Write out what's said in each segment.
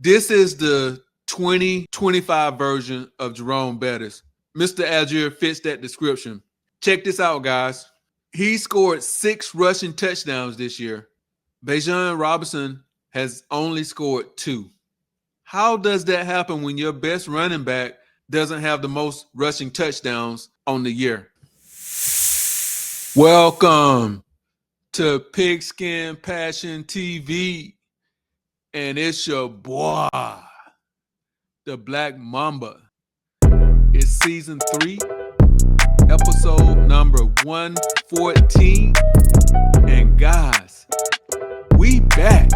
This is the 2025 version of Jerome Bettis. Mr. Allgeier fits that description. Check this out, guys. He scored 6 rushing touchdowns this year. Bijan Robinson has only scored 2. How does that happen when your best running back doesn't have the most rushing touchdowns on the year? Welcome to Pigskin Passion TV. And it's your boy, the Black Mamba. It's season 3, episode number 114. And guys, we back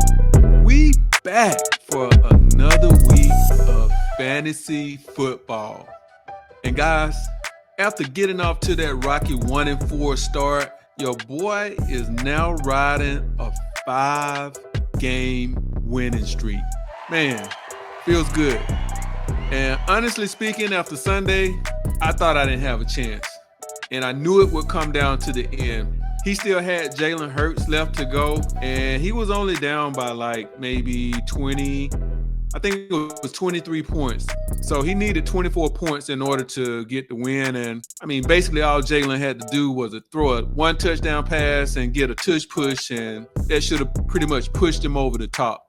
for another week of fantasy football. And guys, after getting off to that rocky 1-4 start, your boy is now riding a 5-game winning streak. Man, feels good. And honestly speaking, after Sunday, I thought I didn't have a chance. And I knew it would come down to the end. He still had Jalen Hurts left to go, and he was only down by like maybe 20, I think it was 23 points. So he needed 24 points in order to get the win. And I mean, basically all Jalen had to do was throw a 1 touchdown pass and get a tush push, and that should have pretty much pushed him over the top.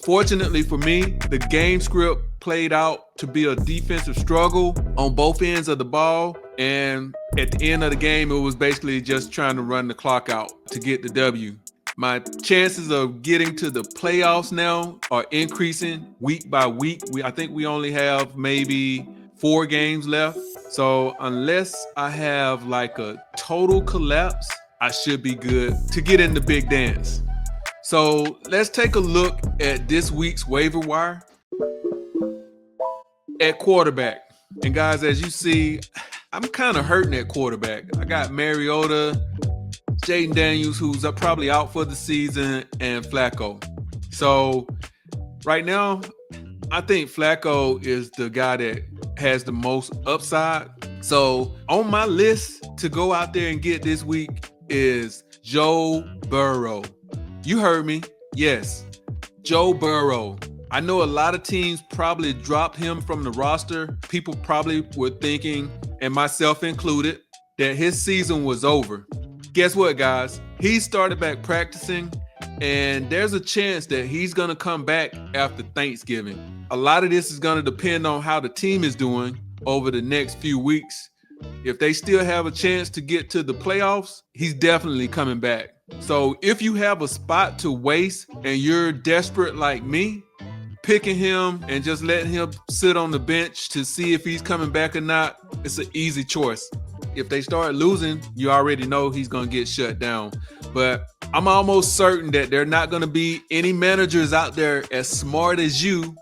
Fortunately for me, the game script played out to be a defensive struggle on both ends of the ball. And at the end of the game, it was basically just trying to run the clock out to get the W. My chances of getting to the playoffs now are increasing week by week. I think we only have maybe 4 games left. So unless I have like a total collapse, I should be good to get in the big dance. So let's take a look at this week's waiver wire. At quarterback. And guys, as you see, I'm kind of hurting at quarterback. I got Mariota, Jaden Daniels, who's probably out for the season, and Flacco. So right now, I think Flacco is the guy that has the most upside. So on my list to go out there and get this week is Joe Burrow. You heard me. Yes, Joe Burrow. I know a lot of teams probably dropped him from the roster. People probably were thinking, and myself included, that his season was over. Guess what, guys? He started back practicing, and there's a chance that he's going to come back after Thanksgiving. A lot of this is going to depend on how the team is doing over the next few weeks. If they still have a chance to get to the playoffs, he's definitely coming back. So if you have a spot to waste and you're desperate like me, picking him and just letting him sit on the bench to see if he's coming back or not, it's an easy choice. If they start losing, you already know he's going to get shut down. But I'm almost certain that there are not going to be any managers out there as smart as you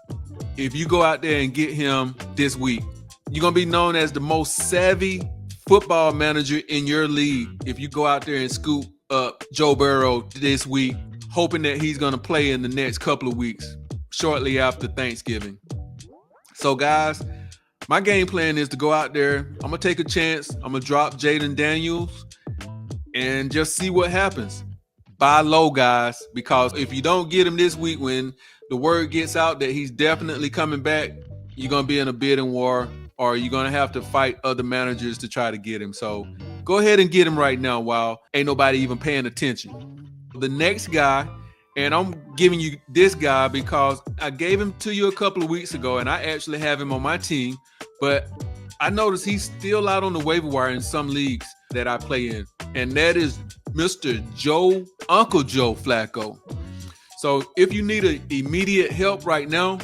if you go out there and get him this week. You're going to be known as the most savvy football manager in your league if you go out there and scoop up Joe Burrow this week, hoping that he's going to play in the next couple of weeks, shortly after Thanksgiving. So guys, my game plan is to go out there. I'm going to take a chance. I'm going to drop Jaden Daniels and just see what happens. Buy low, guys, because if you don't get him this week, when the word gets out that he's definitely coming back, you're going to be in a bidding war, or you're going to have to fight other managers to try to get him. So go ahead and get him right now while ain't nobody even paying attention. The next guy, and I'm giving you this guy because I gave him to you a couple of weeks ago, and I actually have him on my team, but I noticed he's still out on the waiver wire in some leagues that I play in, and that is Mr. Uncle Joe Flacco. So if you need immediate help right now,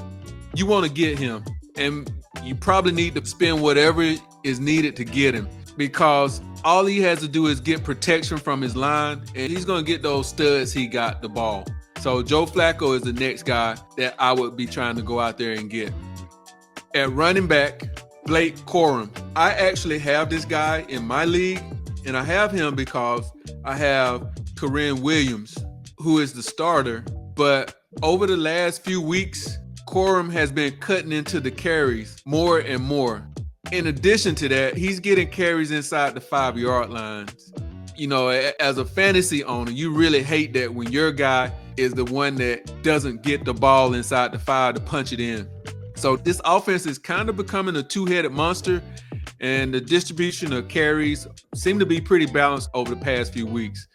you want to get him, and you probably need to spend whatever is needed to get him, because all he has to do is get protection from his line, and he's going to get those studs he got the ball. So Joe Flacco is the next guy that I would be trying to go out there and get. At running back, Blake Corum. I actually have this guy in my league, and I have him because I have Corum Williams, who is the starter. But over the last few weeks, Corum has been cutting into the carries more and more. In addition to that, he's getting carries inside the 5-yard lines. You know, as a fantasy owner, you really hate that when your guy is the one that doesn't get the ball inside the 5 to punch it in. So this offense is kind of becoming a two-headed monster, and the distribution of carries seem to be pretty balanced over the past few weeks.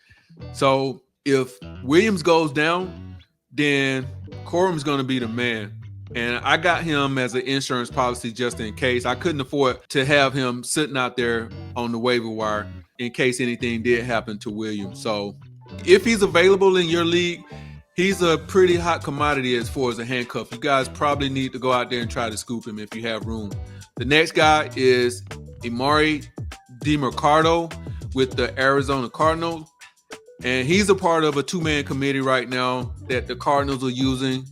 So if Williams goes down, then Corum's going to be the man. And I got him as an insurance policy just in case. I couldn't afford to have him sitting out there on the waiver wire in case anything did happen to Williams. So if he's available in your league, he's a pretty hot commodity as far as a handcuff. You guys probably need to go out there and try to scoop him if you have room. The next guy is Imari DiMercado with the Arizona Cardinals. And he's a part of a two-man committee right now that the Cardinals are using.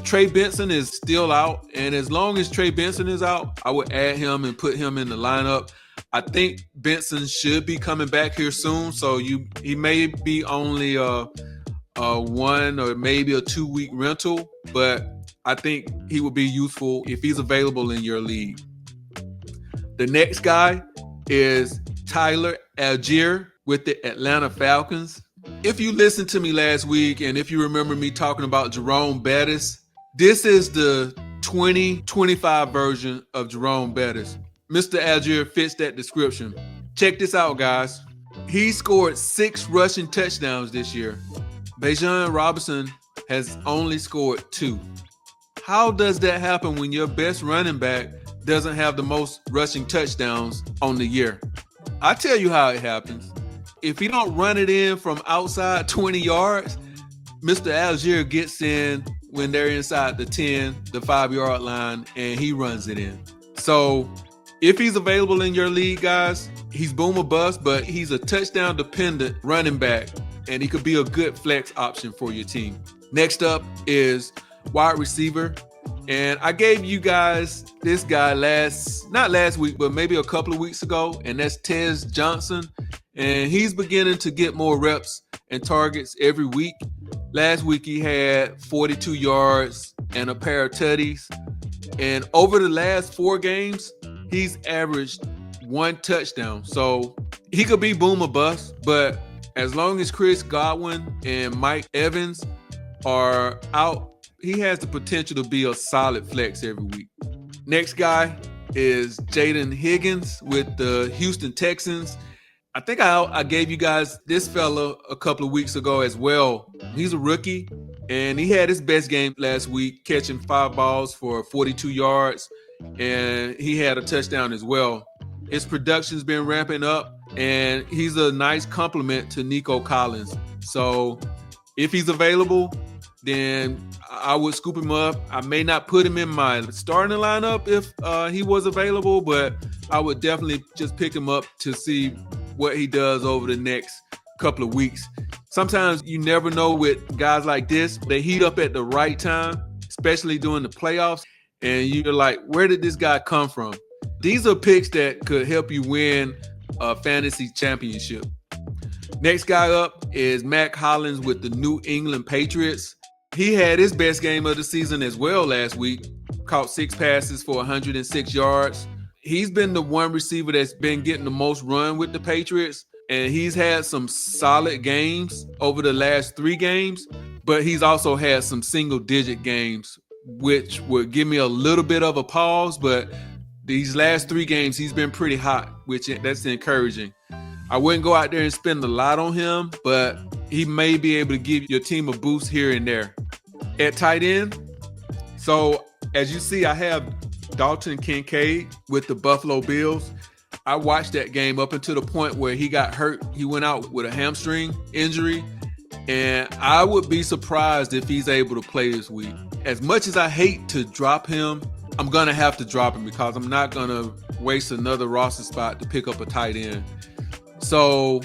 Trey Benson is still out, and as long as Trey Benson is out, I would add him and put him in the lineup. I think Benson should be coming back here soon, so he may be only a 1 or maybe a 2 week rental, but I think he would be useful if he's available in your league. The next guy is Tyler Allgeier with the Atlanta Falcons. If you listened to me last week, and if you remember me talking about Jerome Bettis, this is the 2025 version of Jerome Bettis. Mr. Allgeier fits that description. Check this out, guys. He scored 6 rushing touchdowns this year. Bijan Robinson has only scored 2. How does that happen when your best running back doesn't have the most rushing touchdowns on the year? I tell you how it happens. If he don't run it in from outside 20 yards, Mr. Allgeier gets in when they're inside the 10, the 5-yard line, and he runs it in. So if he's available in your league, guys, he's boom or bust, but he's a touchdown-dependent running back, and he could be a good flex option for your team. Next up is wide receiver. And I gave you guys this guy not last week, but maybe a couple of weeks ago, and that's Tez Johnson. And he's beginning to get more reps and targets every week. Last week he had 42 yards and a pair of tutties. And over the last 4 games, he's averaged 1 touchdown. So he could be boom or bust, but as long as Chris Godwin and Mike Evans are out, he has the potential to be a solid flex every week. Next guy is Jaden Higgins with the Houston Texans. I think I gave you guys this fella a couple of weeks ago as well. He's a rookie, and he had his best game last week, catching 5 balls for 42 yards, and he had a touchdown as well. His production's been ramping up, and he's a nice complement to Nico Collins. So if he's available, then I would scoop him up. I may not put him in my starting lineup if he was available, but I would definitely just pick him up to see what he does over the next couple of weeks. Sometimes you never know with guys like this. They heat up at the right time, especially during the playoffs, and you're like, where did this guy come from? These are picks that could help you win a fantasy championship. Next guy up is Mack Hollins with the New England Patriots. He had his best game of the season as well last week, caught 6 passes for 106 yards. He's been the one receiver that's been getting the most run with the Patriots, and he's had some solid games over the last 3 games, but he's also had some single-digit games, which would give me a little bit of a pause, but these last 3 games, he's been pretty hot, that's encouraging. I wouldn't go out there and spend a lot on him, but he may be able to give your team a boost here and there. At tight end, so as you see, I have Dalton Kincaid with the Buffalo Bills. I watched that game up until the point where he got hurt. He went out with a hamstring injury, and I would be surprised if he's able to play this week. As much as I hate to drop him, I'm going to have to drop him because I'm not going to waste another roster spot to pick up a tight end. So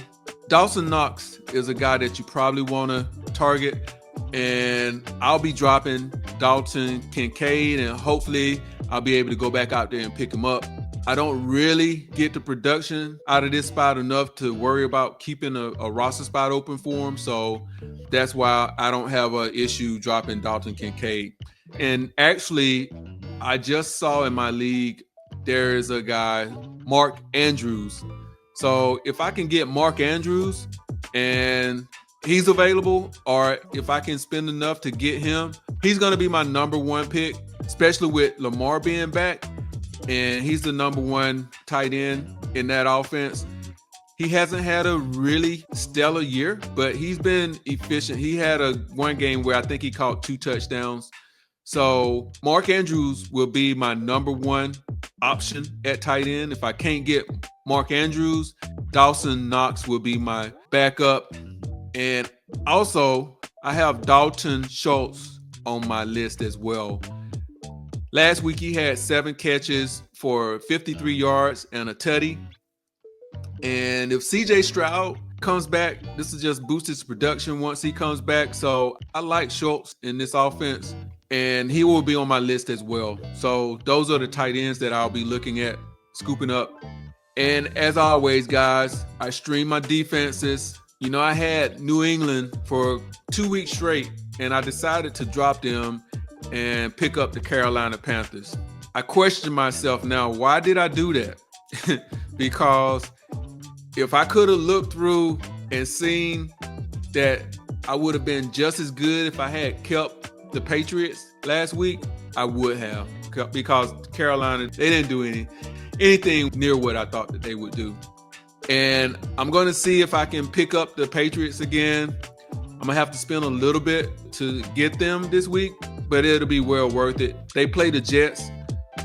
Dawson Knox is a guy that you probably want to target, and I'll be dropping Dalton Kincaid, and hopefully I'll be able to go back out there and pick him up. I don't really get the production out of this spot enough to worry about keeping a roster spot open for him, so that's why I don't have an issue dropping Dalton Kincaid. And actually, I just saw in my league, there is a guy, Mark Andrews. So if I can get Mark Andrews and he's available, or if I can spend enough to get him, he's going to be my number one pick, especially with Lamar being back. And he's the number one tight end in that offense. He hasn't had a really stellar year, but he's been efficient. He had one game where I think he caught 2 touchdowns. So Mark Andrews will be my number one option at tight end. If I can't get Mark Andrews, Dawson Knox will be my backup. And also, I have Dalton Schultz on my list as well. Last week, he had 7 catches for 53 yards and a tutty. And if CJ Stroud comes back, this will just boost his production once he comes back. So I like Schultz in this offense, and he will be on my list as well. So those are the tight ends that I'll be looking at, scooping up. And as always, guys, I stream my defenses. You know, I had New England for 2 weeks straight, and I decided to drop them and pick up the Carolina Panthers. I question myself now, why did I do that? Because if I could have looked through and seen that I would have been just as good if I had kept the Patriots last week, I would have. Because Carolina, they didn't do anything near what I thought that they would do. And I'm going to see if I can pick up the Patriots again. I'm going to have to spend a little bit to get them this week, but it'll be well worth it. They play the Jets,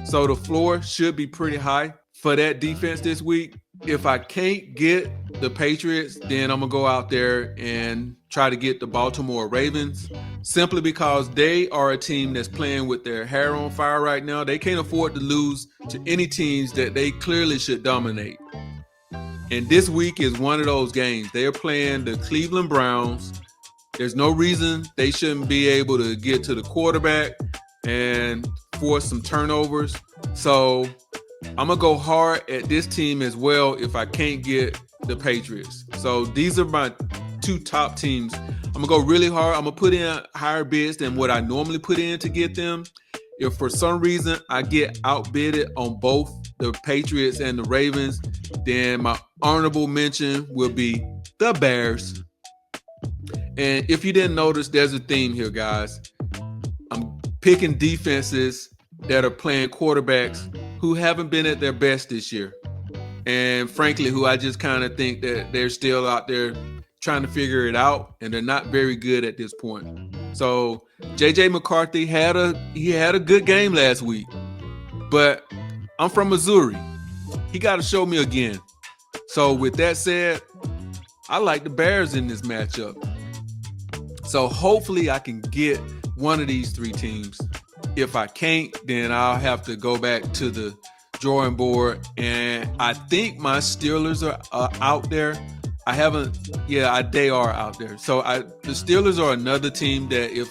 so the floor should be pretty high for that defense this week. If I can't get the Patriots, then I'm going to go out there and try to get the Baltimore Ravens, simply because they are a team that's playing with their hair on fire right now. They can't afford to lose to any teams that they clearly should dominate. And this week is one of those games. They are playing the Cleveland Browns. There's no reason they shouldn't be able to get to the quarterback and force some turnovers. So I'm going to go hard at this team as well if I can't get the Patriots. So these are my 2 top teams. I'm going to go really hard. I'm going to put in higher bids than what I normally put in to get them. If for some reason I get outbidded on both the Patriots and the Ravens, then my honorable mention will be the Bears. And if you didn't notice, there's a theme here, guys. I'm picking defenses that are playing quarterbacks who haven't been at their best this year. And frankly, who I just kind of think that they're still out there trying to figure it out, and they're not very good at this point. So J.J. McCarthy had a good game last week, but I'm from Missouri. He got to show me again. So with that said, I like the Bears in this matchup. So hopefully I can get one of these 3 teams. If I can't, then I'll have to go back to the drawing board. And I think my Steelers are out there. They are out there. So the Steelers are another team that if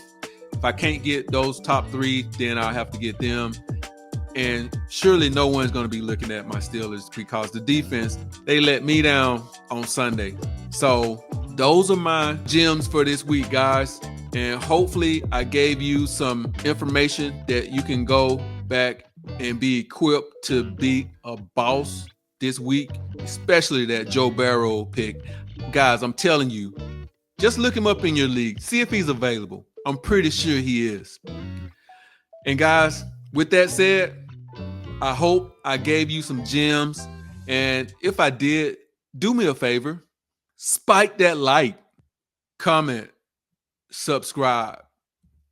I can't get those top 3, then I'll have to get them. And surely no one's going to be looking at my Steelers because the defense, they let me down on Sunday. So those are my gems for this week, guys. And hopefully I gave you some information that you can go back and be equipped to be a boss this week, especially that Joe Burrow pick. Guys, I'm telling you, just look him up in your league. See if he's available. I'm pretty sure he is. And guys, with that said, I hope I gave you some gems. And if I did, do me a favor. Spike that like, comment, subscribe.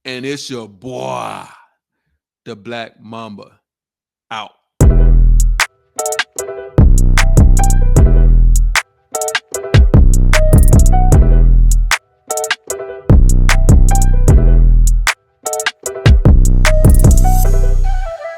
And it's your boy, the Black Mamba, out.